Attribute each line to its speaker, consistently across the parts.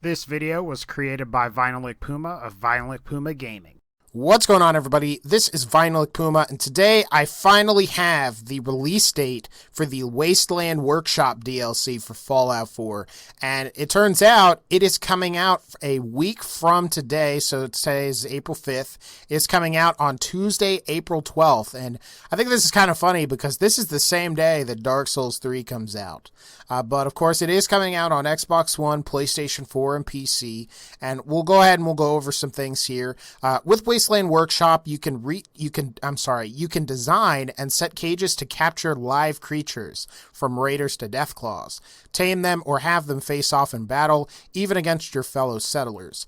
Speaker 1: This video was created by VinylicPuma of VinylicPumaGaming.
Speaker 2: What's going on, everybody? This is Vinylic Puma, and today I finally have the release date for the Wasteland Workshop DLC for Fallout 4. And it turns out it is coming out a week from today, so today is April 5th. It's coming out on Tuesday, April 12th. And I think this is kind of funny because this is the same day that Dark Souls 3 comes out. But of course, it is coming out on Xbox One, PlayStation 4, and PC. And we'll go ahead and we'll go over some things here. With Wasteland Workshop, you can design and set cages to capture live creatures, from raiders to deathclaws, tame them or have them face off in battle, even against your fellow settlers.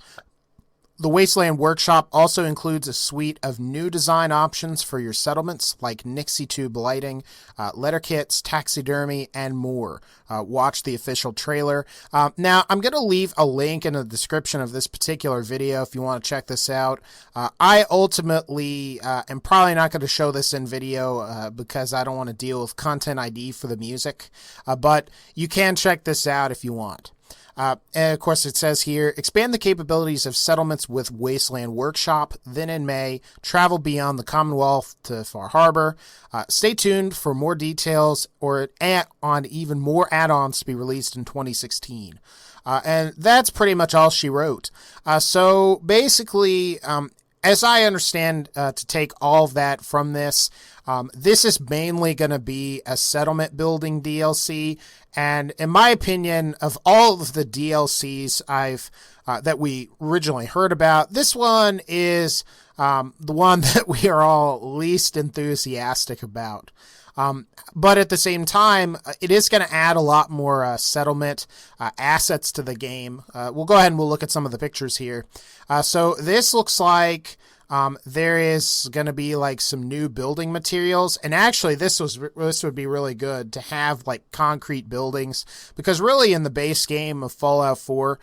Speaker 2: The Wasteland Workshop also includes a suite of new design options for your settlements, like Nixie tube lighting, letter kits, taxidermy, and more. Watch the official trailer. Now, I'm going to leave a link in the description of this particular video if you want to check this out. I ultimately am probably not going to show this in video because I don't want to deal with Content ID for the music, but you can check this out if you want. And of course, it says here, expand the capabilities of settlements with Wasteland Workshop. Then in May, travel beyond the Commonwealth to Far Harbor. Stay tuned for more details or on even more add-ons to be released in 2016. And that's pretty much all she wrote. So basically, as I understand, to take all of that from this, this is mainly going to be a settlement building DLC. And in my opinion, of all of the DLCs that we originally heard about, this one is the one that we are all least enthusiastic about. But at the same time, it is going to add a lot more settlement assets to the game. We'll go ahead and we'll look at some of the pictures here. So this looks like there is going to be like some new building materials, and actually this would be really good to have like concrete buildings, because really in the base game of Fallout 4,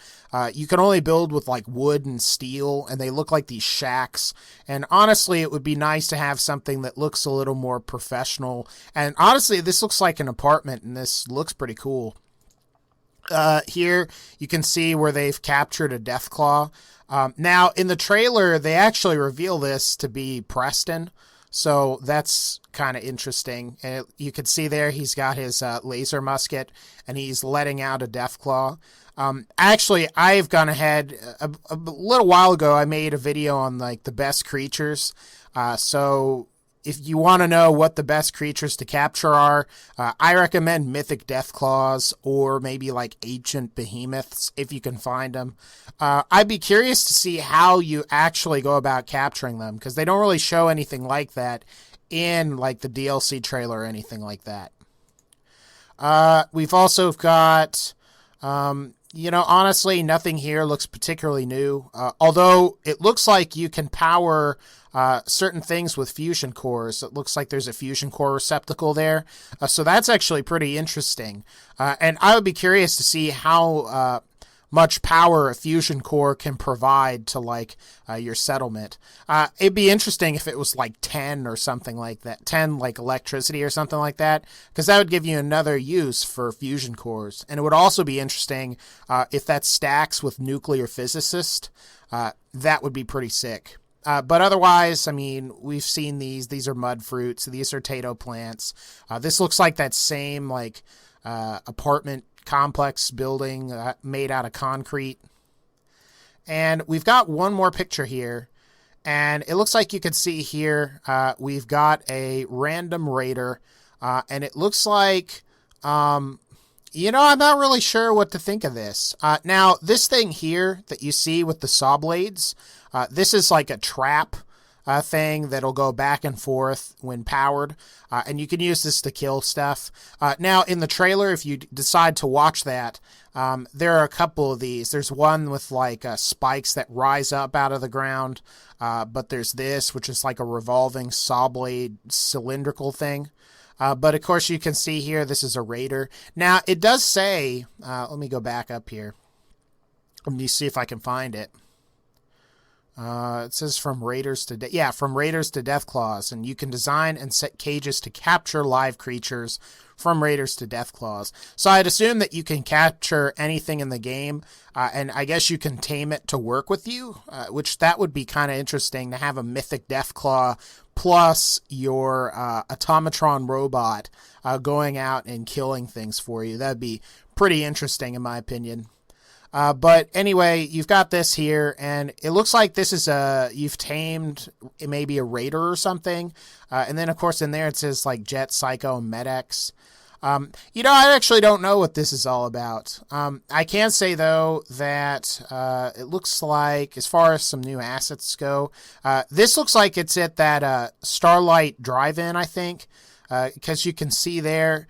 Speaker 2: you can only build with like wood and steel, and they look like these shacks. And honestly, it would be nice to have something that looks a little more professional. And honestly, this looks like an apartment, and this looks pretty cool. Here you can see where they've captured a Deathclaw. Now, in the trailer, they actually reveal this to be Preston, so that's kind of interesting. And you can see there he's got his laser musket, and he's letting out a Deathclaw. Actually, I've gone ahead, a little while ago, I made a video on like the best creatures, so if you want to know what the best creatures to capture are, I recommend mythic Deathclaws or maybe like ancient behemoths if you can find them. I'd be curious to see how you actually go about capturing them, because they don't really show anything like that in like the DLC trailer or anything like that. We've also got, honestly, nothing here looks particularly new, although it looks like you can power certain things with fusion cores. It looks like there's a fusion core receptacle there. So that's actually pretty interesting. And I would be curious to see how much power a fusion core can provide to like your settlement. It'd be interesting if it was like 10 or something like that. 10 like electricity or something like that, because that would give you another use for fusion cores. And it would also be interesting if that stacks with nuclear physicist. That would be pretty sick. But otherwise, I mean, we've seen these. These are mud fruits. These are potato plants. This looks like that same like apartment complex building made out of concrete. And we've got one more picture here. And it looks like you can see here we've got a random raider. And it looks like, I'm not really sure what to think of this. Now, this thing here that you see with the saw blades, this is like a trap thing that'll go back and forth when powered, and you can use this to kill stuff. Now, in the trailer, if you decide to watch that, there are a couple of these. There's one with like spikes that rise up out of the ground, but there's this, which is like a revolving saw blade cylindrical thing. But of course, you can see here, this is a raider. Now, it does say, let me go back up here. Let me see if I can find it. It says from raiders to from raiders to deathclaws, and you can design and set cages to capture live creatures from raiders to deathclaws. So I'd assume that you can capture anything in the game, and I guess you can tame it to work with you, which that would be kind of interesting to have a mythic deathclaw plus your automatron robot going out and killing things for you. That'd be pretty interesting in my opinion. But anyway, you've got this here, and it looks like this is you've tamed maybe a raider or something. And then, of course, in there it says, like, Jet, Psycho, Medex. I actually don't know what this is all about. I can say, though, that it looks like, as far as some new assets go, this looks like it's at that Starlight Drive-In, I think, because you can see there,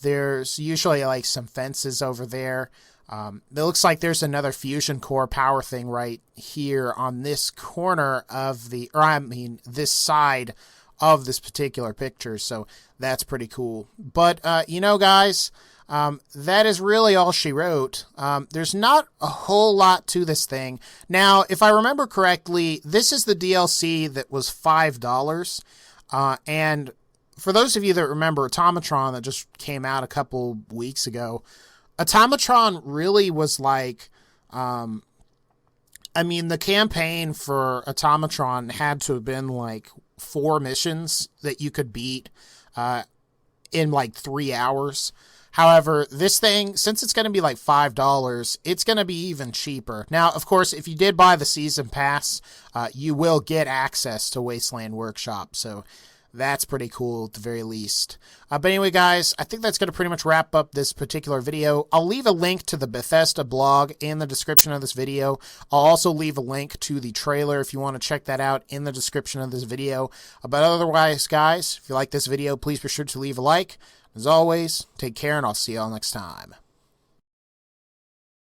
Speaker 2: there's usually, like, some fences over there. It looks like there's another fusion core power thing right here on this corner of this side of this particular picture. So that's pretty cool. But, guys, that is really all she wrote. There's not a whole lot to this thing. Now, if I remember correctly, this is the DLC that was $5. And for those of you that remember Automatron that just came out a couple weeks ago, Automatron really was like, the campaign for Automatron had to have been like 4 missions that you could beat in like 3 hours. However, this thing, since it's going to be like $5, it's going to be even cheaper. Now, of course, if you did buy the season pass, you will get access to Wasteland Workshop, so that's pretty cool at the very least. But anyway, guys, I think that's going to pretty much wrap up this particular video. I'll leave a link to the Bethesda blog in the description of this video. I'll also leave a link to the trailer if you want to check that out in the description of this video. But otherwise, guys, if you like this video, please be sure to leave a like. As always, take care, and I'll see y'all next time.